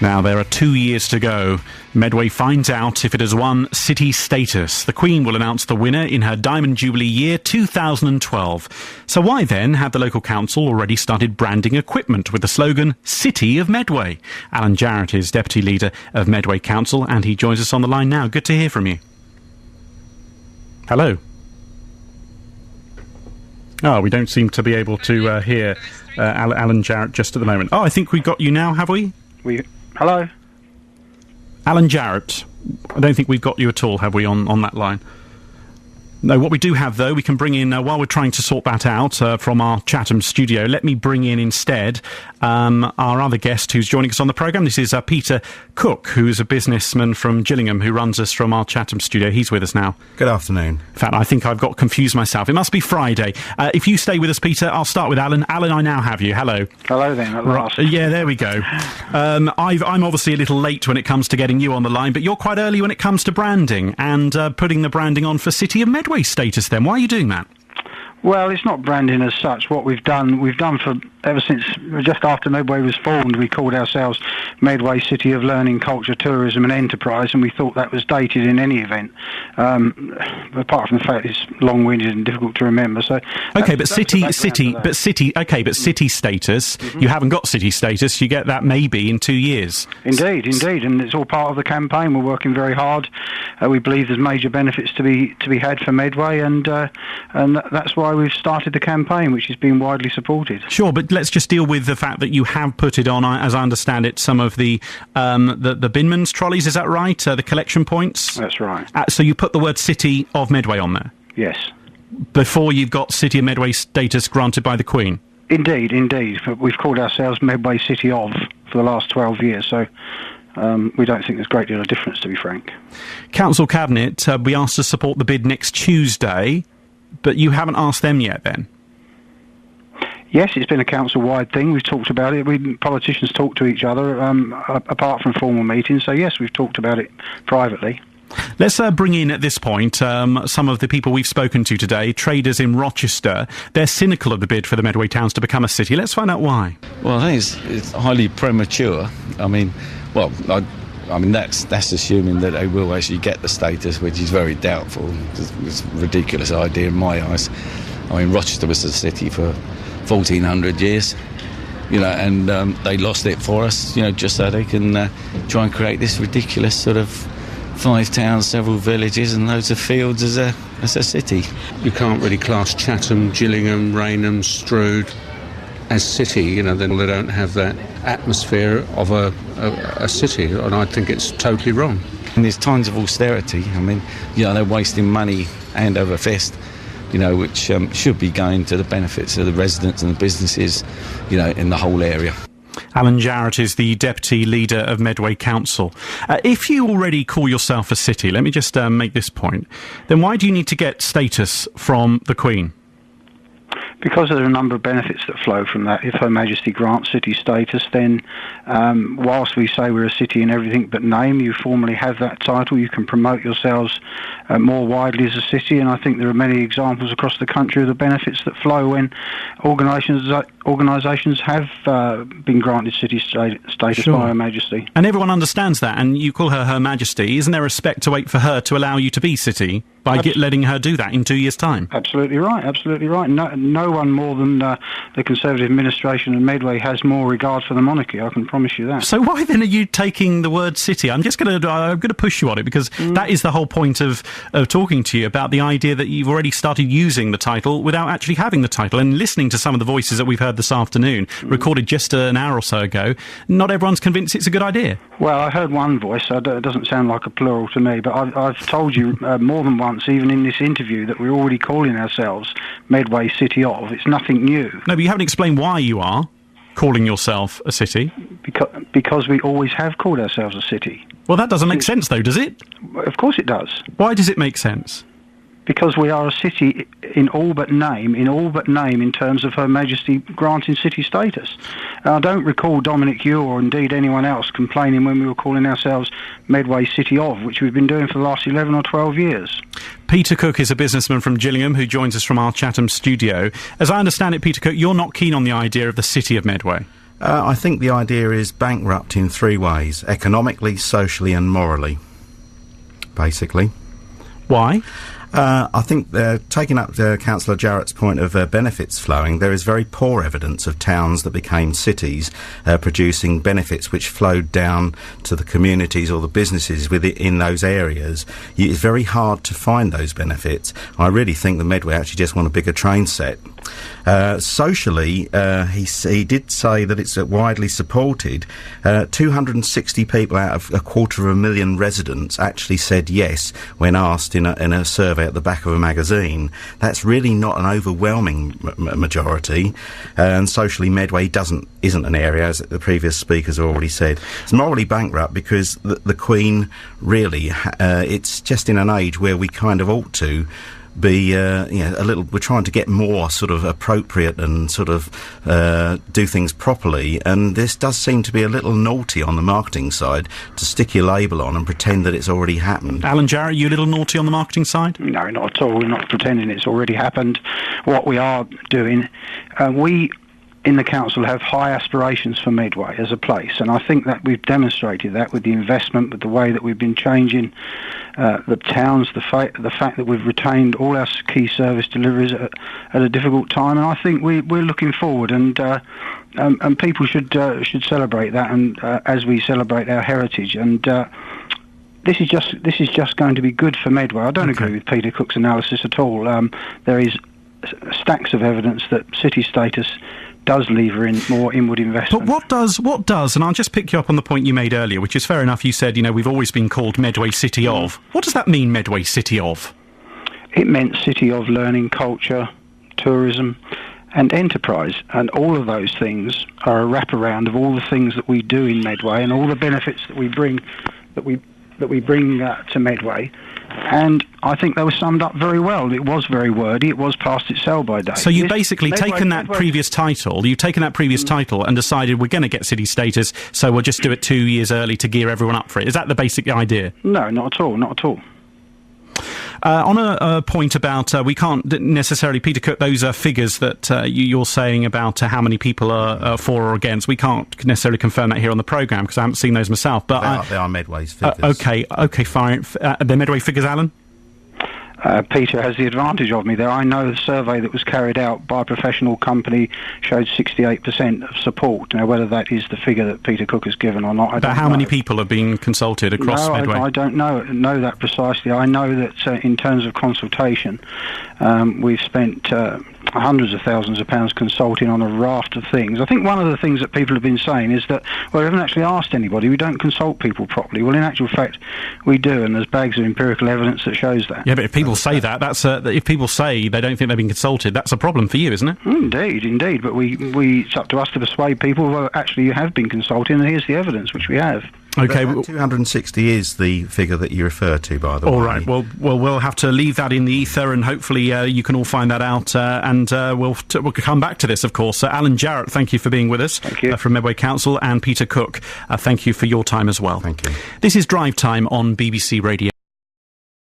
Now, there are 2 years to go. Medway finds out if it has won city status. The Queen will announce the winner in her Diamond Jubilee year 2012. So why then have the local council already started branding equipment with the slogan City of Medway? Alan Jarrett is Deputy Leader of Medway Council, and he joins us on the line now. Good to hear from you. Hello. Oh, we don't seem to be able to hear Alan Jarrett just at the moment. Oh, I think we've got you now, have we? Hello? Alan Jarrett. I don't think we've got you at all, have we, on that line? No, what we do have, though, we can bring in, while we're trying to sort that out from our Chatham studio, let me bring in instead our other guest who's joining us on the programme. This is Peter Cook, who's a businessman from Gillingham who runs us from our Chatham studio. He's with us now. Good afternoon. In fact, I think I've got confused myself. It must be Friday. If you stay with us, Peter, I'll start with Alan. Alan, I now have you. Hello. Hello then, at last. Yeah, there we go. I'm obviously a little late when it comes to getting you on the line, but you're quite early when it comes to branding and putting the branding on for City of Medway status then. Why are you doing that? Well, it's not branding as such. What we've done for ever since just after Medway was formed, we called ourselves Medway City of Learning, Culture, Tourism and Enterprise, and we thought that was dated in any event. Apart from the fact it's long-winded and difficult to remember. So okay, but city status. Mm-hmm. You haven't got city status. You get that maybe in 2 years. Indeed, and it's all part of the campaign. We're working very hard. We believe there's major benefits to be had for Medway, and that's why we've started the campaign, which has been widely supported. Sure, but let's just deal with the fact that you have put it on, as I understand it, some of the binman's trolleys, is that right? The collection points? That's right. So you put the word City of Medway on there? Yes. Before you've got City of Medway status granted by the Queen? Indeed. We've called ourselves Medway City of for the last 12 years, so we don't think there's a great deal of difference, to be frank. Council Cabinet, we asked to support the bid next Tuesday, but you haven't asked them yet then? Yes, it's been a council-wide thing. We've talked about it. Politicians talk to each other, apart from formal meetings. So, yes, we've talked about it privately. Let's bring in, at this point, some of the people we've spoken to today, traders in Rochester. They're cynical of the bid for the Medway Towns to become a city. Let's find out why. Well, I think it's highly premature. That's assuming that they will actually get the status, which is very doubtful. It's a ridiculous idea in my eyes. I mean, Rochester was a city for 1,400 years, and they lost it for us, just so they can try and create this ridiculous sort of 5 towns, several villages and loads of fields as a city. You can't really class Chatham, Gillingham, Rainham, Strood as city, they don't have that atmosphere of a city, and I think it's totally wrong. And there's times of austerity. They're wasting money hand over fist, which should be going to the benefits of the residents and the businesses, in the whole area. Alan Jarrett is the Deputy Leader of Medway Council. If you already call yourself a city, let me just make this point, then why do you need to get status from the Queen? Because there are a number of benefits that flow from that. If Her Majesty grants city status, then whilst we say we're a city in everything but name, you formally have that title. You can promote yourselves more widely as a city, and I think there are many examples across the country of the benefits that flow when organisations have been granted city status Sure. by Her Majesty. And everyone understands that, and you call her Her Majesty. Isn't there respect to wait for her to allow you to be city by letting her do that in 2 years' time? Absolutely right. No one more than the Conservative administration and Medway has more regard for the monarchy, I can promise you that. So why then are you taking the word city? I'm going to push you on it, because that is the whole point of talking to you, about the idea that you've already started using the title without actually having the title. And listening to some of the voices that we've heard this afternoon, recorded just an hour or so ago, not everyone's convinced it's a good idea. Well, I heard one voice, so it doesn't sound like a plural to me, but I've told you more than once, even in this interview, that we're already calling ourselves Medway City of. It's nothing new. No, but you haven't explained why you are calling yourself a city. Because we always have called ourselves a city. Well, that doesn't make sense, though, does it? Of course it does. Why does it make sense? Because we are a city in all but name in terms of Her Majesty granting city status. I don't recall Dominic, you or indeed anyone else complaining when we were calling ourselves Medway City of, which we've been doing for the last 11 or 12 years. Peter Cook is a businessman from Gillingham who joins us from our Chatham studio. As I understand it, Peter Cook, you're not keen on the idea of the City of Medway. I think the idea is bankrupt in three ways: economically, socially and morally, basically. Why? I think taking up Councillor Jarrett's point of benefits flowing, there is very poor evidence of towns that became cities producing benefits which flowed down to the communities or the businesses in those areas. It's very hard to find those benefits. I really think the Medway actually just want a bigger train set. Socially, he did say that it's widely supported. 260 people out of 250,000 residents actually said yes when asked in a survey at the back of a magazine. That's really not an overwhelming majority. And socially, Medway isn't an area, as the previous speakers already said. It's morally bankrupt because the Queen really, it's just in an age where we kind of ought to be a little, we're trying to get more sort of appropriate and sort of do things properly, and this does seem to be a little naughty on the marketing side to stick your label on and pretend that it's already happened. Alan Jarrett, you a little naughty on the marketing side? No, not at all. We're not pretending it's already happened. What we are doing, we in the council have high aspirations for Medway as a place, and I think that we've demonstrated that with the investment, with the way that we've been changing the towns, the fact that we've retained all our key service deliveries at a difficult time, and I think we're looking forward, and people should celebrate that, and as we celebrate our heritage, and this is just going to be good for Medway. I don't agree with Peter Cook's analysis at all. There is stacks of evidence that city status does lever in more inward investment. But what does, and I'll just pick you up on the point you made earlier, which is fair enough. You said, we've always been called Medway City of. What does that mean, Medway City of? It meant city of learning, culture, tourism and enterprise, and all of those things are a wraparound of all the things that we do in Medway and all the benefits that we bring to Medway. And I think they were summed up very well. It was very wordy. It was past its sell-by date. So you've basically taken that previous title. You've taken that previous title and decided we're going to get city status, so we'll just do it 2 years early to gear everyone up for it. Is that the basic idea? No, not at all. Not at all. On a point about we can't necessarily, Peter Cook, those figures that you're saying about how many people are for or against, we can't necessarily confirm that here on the programme because I haven't seen those myself. But they are Medway's figures. Okay, fine. They're Medway figures, Alan? Peter has the advantage of me there. I know the survey that was carried out by a professional company showed 68% of support. Now, whether that is the figure that Peter Cook has given or not, I don't know. But how many people have been consulted across Medway? I don't know that precisely. I know that in terms of consultation, we've spent hundreds of thousands of pounds consulting on a raft of things. I think one of the things that people have been saying is that, well, we haven't actually asked anybody. We don't consult people properly. Well, in actual fact, we do, and there's bags of empirical evidence that shows that. Yeah, but if people say that's if people say they don't think they've been consulted, that's a problem for you, isn't it? Indeed. But it's up to us to persuade people, well, actually you have been consulting, and here's the evidence, which we have. Okay, 260 is the figure that you refer to, by the way. All right. Well, we'll have to leave that in the ether, and hopefully you can all find that out. And we'll come back to this, of course. Alan Jarrett, thank you for being with us. Thank you. From Medway Council, and Peter Cook, thank you for your time as well. Thank you. This is Drive Time on BBC Radio.